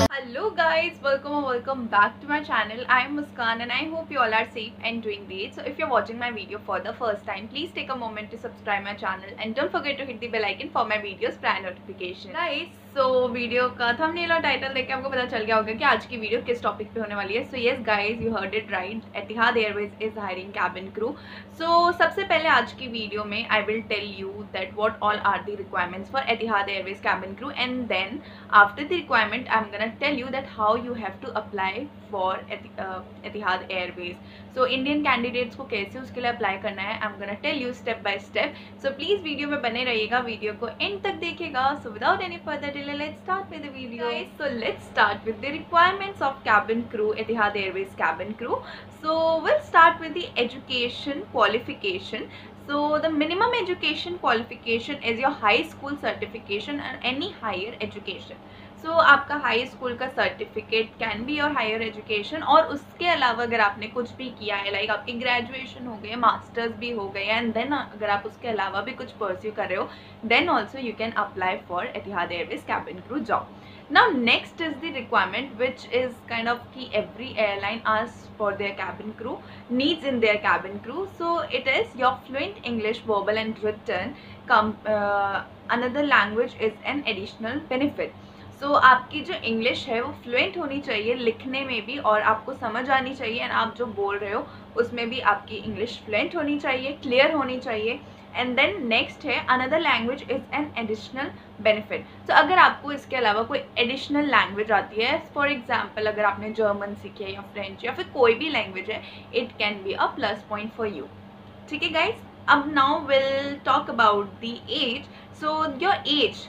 Hello guys, welcome back to my channel. I am Muskan and I hope you all are safe and doing great. So if you're watching my video for the first time, please take a moment to subscribe my channel and don't forget to hit the bell icon for my videos prior notification. Guys, so video का thumbnail और title देख के आपको पता चल गया होगा कि आज की वीडियो किस टॉपिक पे होने वाली है. So yes guys, you heard it right, Etihad Airways is hiring cabin crew. So सबसे पहले आज की वीडियो में I will tell you that what all are the requirements for Etihad Airways cabin crew, and then after the requirement I'm gonna tell you that how you have to apply for Etihad Airways. So Indian candidates को कैसे उसके लिए apply करना है I'm gonna tell you step by step. So please video में बने रहिएगा, video को end तक देखिएगा. So without any further delay, let's start with the video. Guys, so let's start with the requirements of cabin crew, Etihad Airways cabin crew. So we'll start with the education qualification. So the minimum education qualification is your high school certification and any higher education. So आपका high school का certificate can be your higher education, और उसके अलावा अगर आपने कुछ भी किया है, लाइक आपकी ग्रेजुएशन हो गई है, मास्टर्स भी हो गए हैं, एंड देन अगर आप उसके अलावा भी कुछ परस्यू कर रहे हो, then also you can apply for Etihad Airways cabin crew job. Now next is the requirement which is kind of key, every airline asks for their cabin crew, needs in their cabin crew. So it is your fluent English verbal and written. Another language is an additional benefit. So आपकी जो English है वो fluent होनी चाहिए लिखने में भी, और आपको समझ आनी चाहिए, एंड आप जो बोल रहे हो उसमें भी आपकी इंग्लिश फ्लुएंट होनी चाहिए, क्लियर होनी चाहिए. एंड देन नेक्स्ट है another language is an additional benefit. तो अगर आपको इसके अलावा कोई एडिशनल लैंग्वेज आती है, फॉर एग्जांपल अगर आपने जर्मन सीखी है या फ्रेंच या फिर कोई भी लैंग्वेज है, it can be a plus point for you. ठीक है गाइज, अब now will talk about the age. So your age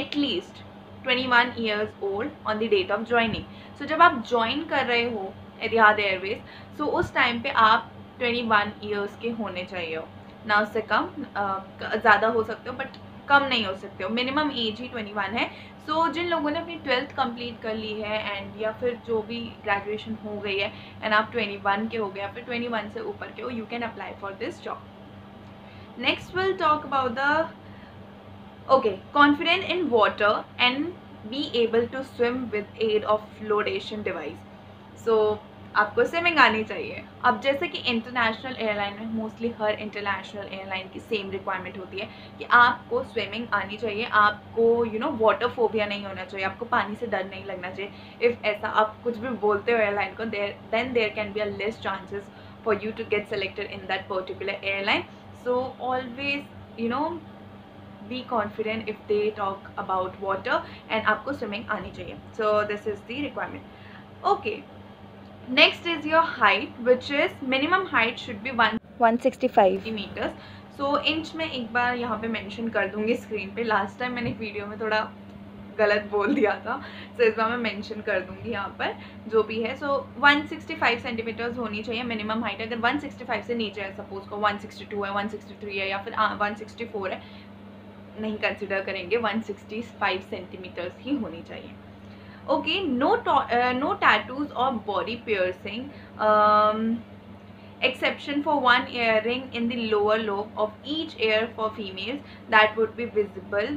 at least 21 years old on the date of joining. So जब आप ज्वाइन कर रहे हो एतिहाद एयरवेज, सो उस टाइम पे आप 21 years के होने चाहिए हो, ना उससे कम. ज़्यादा हो सकते हो बट कम नहीं हो सकते हो. मिनिमम एज ही 21 है. सो जिन लोगों ने अपनी 12th कंप्लीट कर ली है एंड या फिर जो भी ग्रेजुएशन हो गई है एंड आप 21 के हो गए या फिर 21 से ऊपर के हो, you can apply for this job. Next will talk about the confident in water and be able to swim with aid of flotation device. So आपको स्विमिंग आनी चाहिए. अब जैसे कि इंटरनेशनल एयरलाइन में मोस्टली हर इंटरनेशनल एयरलाइन की same requirement होती है कि आपको स्विमिंग आनी चाहिए, आपको वाटर फोबिया नहीं होना चाहिए, आपको पानी से डर नहीं लगना चाहिए. इफ़ ऐसा आप कुछ भी बोलते हो एयरलाइन को, then there can be a less chances for you to get selected in that particular airline. So always be confident if they talk about water, and आपको swimming आनी चाहिए. So this is the requirement. Okay, next is your height, which is minimum height should be 165 meters. So inch में एक बार यहाँ पे mention कर दूँगी screen पे. लास्ट टाइम मैंने वीडियो में थोड़ा गलत बोल दिया था, सो इस बार मैं मेंशन कर दूँगी यहाँ पर जो भी है. सो 165 सेंटीमीटर्स होनी चाहिए मिनिमम हाइट. अगर 165 से नीचे है, सपोज को 162 है, 163 है या फिर 164 है, नहीं कंसिडर करेंगे. 165 सेंटीमीटर्स ही होनी चाहिए. ओके, नो टैटूज और body piercing, exception for one earring in the lower lobe of each ear for females that would be visible.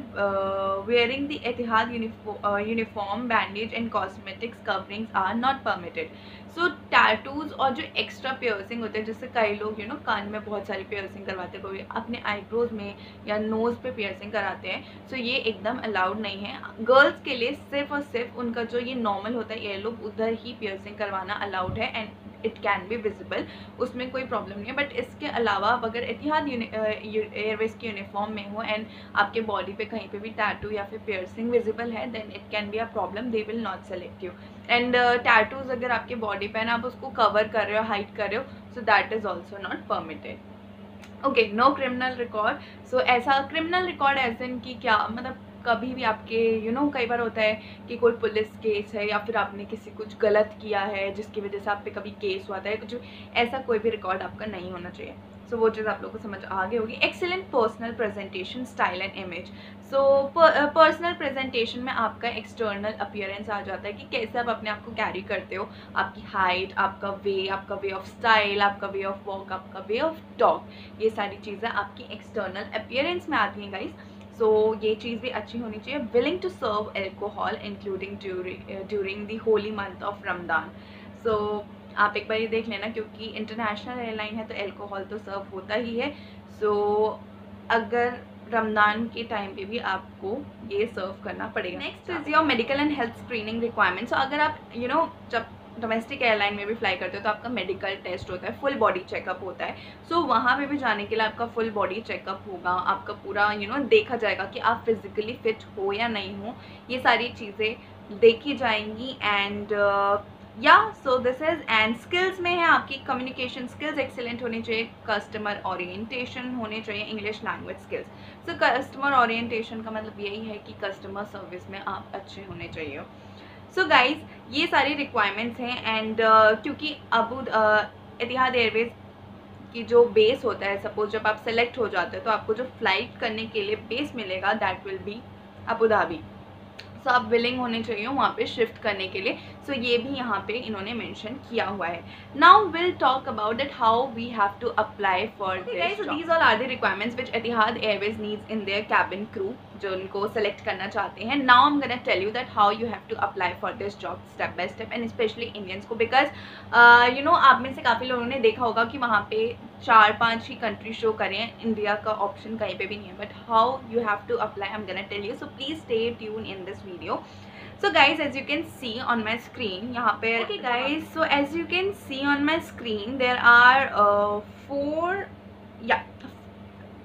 Wearing the Etihad uniform, bandage and cosmetics coverings are not permitted. So tattoos और जो extra piercing होते हैं, जैसे कई लोग कान में बहुत सारी piercing करवाते हैं, कोई अपने eyebrows में या nose पे piercing कराते हैं. So ये एकदम allowed नहीं है. गर्ल्स के लिए सिर्फ और सिर्फ उनका जो ये नॉर्मल होता है ईयर लोब, उधर ही piercing करवाना अलाउड है, and it can be visible, उसमें कोई प्रॉब्लम नहीं है. बट इसके अलावा आप अगर एतिहाद एयरवेज की यूनिफॉर्म में हो एंड आपके बॉडी पे कहीं पे भी टैटू या फिर पियर्सिंग विजिबल है, then it can be a problem. They will not select you. And tattoos अगर आपके बॉडी पे आप उसको कवर कर रहे हो, हाइड कर रहे हो, so that is also not permitted. Okay, no criminal record. So ऐसा क्रिमिनल रिकॉर्ड ऐसे कि क्या मतलब, कभी भी आपके कई बार होता है कि कोई पुलिस केस है या फिर आपने किसी कुछ गलत किया है जिसकी वजह से आप पे कभी केस हुआ है, कुछ ऐसा कोई भी रिकॉर्ड आपका नहीं होना चाहिए. सो वो चीज़ आप लोगों को समझ आ गई होगी. Excellent personal presentation style and image. So personal presentation में आपका एक्सटर्नल अपीयरेंस आ जाता है कि कैसे आप अपने आप को कैरी करते हो, आपकी हाइट, आपका वे ऑफ स्टाइल, आपका वे ऑफ वॉक, आपका वे ऑफ टॉक, ये सारी चीज़ें आपकी एक्सटर्नल अपीयरेंस में आती हैं गाइज. ये चीज़ भी अच्छी होनी चाहिए. Willing to serve alcohol including during the holy month of Ramadan. So आप एक बार ये देख लेना, क्योंकि इंटरनेशनल एयरलाइन है तो एल्कोहल तो सर्व होता ही है. सो अगर रमदान के टाइम पे भी आपको ये सर्व करना पड़ेगा. Next is your medical and health screening requirement. So अगर आप जब डोमेस्टिक एयरलाइन में भी फ्लाई करते हो तो आपका मेडिकल टेस्ट होता है, फुल बॉडी चेकअप होता है. सो वहाँ पे भी जाने के लिए आपका फुल बॉडी चेकअप होगा. आपका पूरा देखा जाएगा कि आप फिजिकली फिट हो या नहीं हो. ये सारी चीज़ें देखी जाएंगी. And so this is. And skills में है आपकी कम्युनिकेशन स्किल्स एक्सीलेंट होनी चाहिए, कस्टमर ओरिएंटेशन होने चाहिए, English language skills. So customer orientation का मतलब यही है कि कस्टमर सर्विस में आप अच्छे होने चाहिए. सो गाइज ये सारी रिक्वायरमेंट्स हैं. एंड क्योंकि एतिहाद एयरवेज की जो बेस होता है, सपोज जब आप सेलेक्ट हो जाते हो तो आपको जो फ्लाइट करने के लिए बेस मिलेगा that will be Abu Dhabi. So आप विलिंग होने चाहिए वहाँ पे शिफ्ट करने के लिए. सो ये भी यहाँ पे इन्होंने मेंशन किया हुआ है. Now will talk about that how we have to apply for this. So these all are the requirements which Etihad Airways needs in their cabin crew, जो उनको सेलेक्ट करना चाहते हैं. Now I am gonna tell you that how you have to apply for this job step by step, and specially Indians को, because आप में से काफ़ी लोगों ने देखा होगा कि वहाँ पे 4-5 ही कंट्री शो करें, इंडिया का ऑप्शन कहीं पे भी नहीं है. But how you have to apply I am gonna tell you. So please stay tune in this video. So guys, as you can see on my screen, यहाँ पे okay guys, so as you can see on my screen there are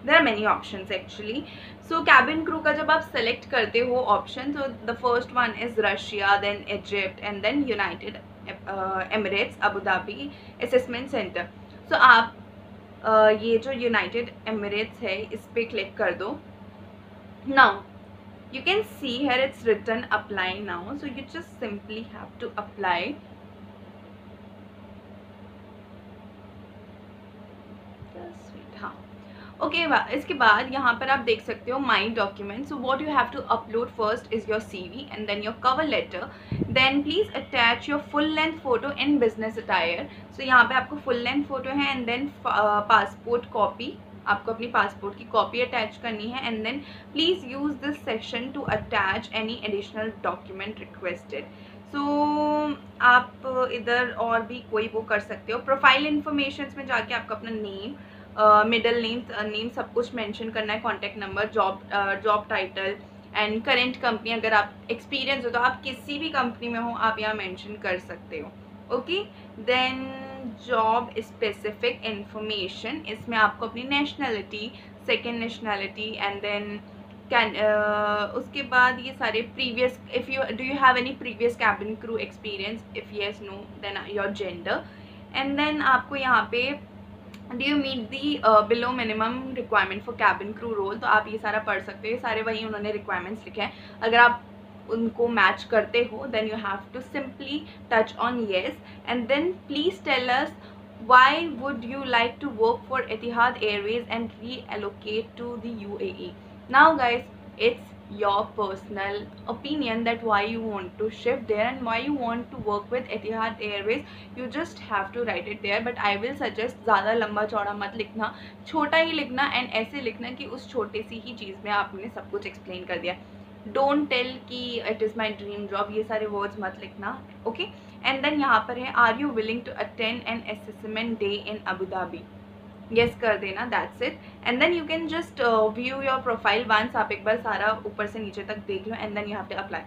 there are many options actually. So cabin crew का जब आप select करते हो option, so the first one is Russia, then Egypt, and then United Emirates Abu Dhabi Assessment Center. So आप ये जो United Emirates है इस पे click कर दो. Now you can see here it's written apply now, so you just simply have to apply. हाँ okay. इसके बाद यहाँ पर आप देख सकते हो my document. So what you have to upload first is your CV and then your cover letter. Then please attach your full length photo in business attire. So यहाँ पे आपको फुल लेंथ फोटो है and then passport copy, आपको अपनी passport की copy attach करनी है. And then please use this section to attach any additional document requested. So आप इधर और भी कोई वो कर सकते हो. प्रोफाइल इन्फॉर्मेशन में जाके आपका अपना नेम, मिडल नेम सब कुछ मेंशन करना है, contact number, job title and current company. अगर आप एक्सपीरियंस हो तो आप किसी भी कंपनी में हो आप यहाँ मेंशन कर सकते हो. Okay. Then job specific information, इसमें आपको अपनी nationality, second nationality and then उसके बाद ये सारे previous, if you do you have any previous cabin crew experience, if yes no then your gender. And then आपको यहाँ पे do you meet the below minimum requirement for cabin crew role, तो आप ये सारा पढ़ सकते हो. ये सारे वही उन्होंने रिक्वायरमेंट्स लिखे हैं. अगर आप उनको मैच करते हो then you have to simply touch on yes and then please tell us why would you like to work for Etihad Airways and reallocate to the UAE. Now guys, it's your personal opinion that why you want to shift there and why you want to work with Etihad Airways. You just have to write it there, but I will suggest ज़्यादा लंबा चौड़ा मत लिखना, छोटा ही लिखना and ऐसे लिखना कि उस छोटे सी ही चीज़ में आपने सब कुछ एक्सप्लेन कर दिया. डोंट टेल कि it is my dream job, ये सारे वर्ड्स मत लिखना. ओके. एंड देन यहाँ पर है are you willing to attend an assessment day in Abu Dhabi. Yes कर देना, that's it. And then you can just view your profile once. आप एक बार सारा ऊपर से नीचे तक देख लो and then you have to apply.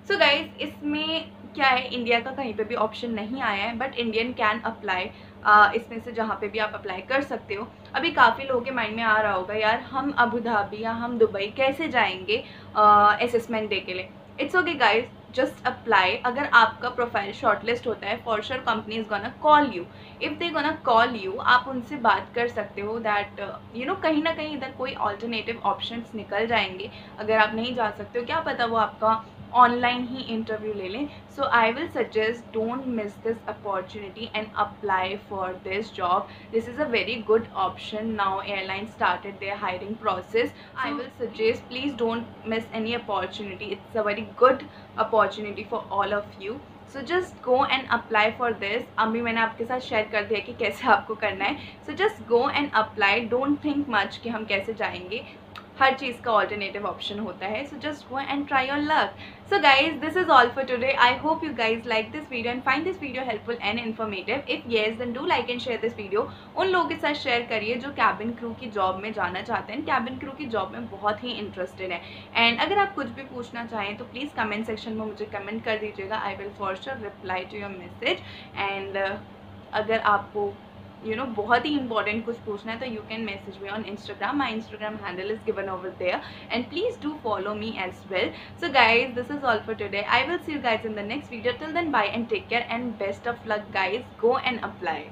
So guys इसमें क्या है, इंडिया का कहीं पे भी ऑप्शन नहीं आया है बट इंडियन कैन अप्लाई. इसमें से जहाँ पे भी आप अप्लाई कर सकते हो. अभी काफ़ी लोगों के माइंड में आ रहा होगा यार हम अबू धाबी या हम दुबई कैसे जाएंगे असेसमेंट डे के लिए. It's okay guys, just apply. अगर आपका प्रोफाइल शॉर्टलिस्ट होता है for sure company is gonna call you. If they gonna call you आप उनसे बात कर सकते हो दैट कहीं ना कहीं इधर कोई ऑल्टरनेटिव ऑप्शंस निकल जाएंगे. अगर आप नहीं जा सकते हो क्या पता वो आपका ऑनलाइन ही इंटरव्यू ले लें. So I will suggest don't miss this opportunity and apply for this job. This is a very good option. Now airline started their hiring process. I will suggest please don't miss any opportunity. It's a very good opportunity for all of you. So just go and apply for this. अभी मैंने आपके साथ share कर दिया कि कैसे आपको करना है. सो just go and apply. Don't think much कि हम कैसे जाएंगे. हर चीज़ का ऑल्टरनेटिव ऑप्शन होता है. सो just go and try your luck. So guys, this is all for today. I hope you guys like this video and find this video helpful and informative. If yes, then do like and share this video. उन लोगों के साथ share करिए जो cabin crew की job में जाना चाहते हैं, कैबिन क्रू की जॉब में बहुत ही इंटरेस्टेड है. एंड अगर आप कुछ भी पूछना चाहें तो प्लीज़ कमेंट सेक्शन में मुझे कमेंट कर दीजिएगा. I will for sure reply to your message. And अगर आपको बहुत ही इंपॉर्टेंट कुछ पूछना है तो you can message me on Instagram. My Instagram handle is given over there and please do follow me as well. So guys, this is all for today. I will see you guys in the next video. Till then bye and take care and best of luck guys. Go and apply.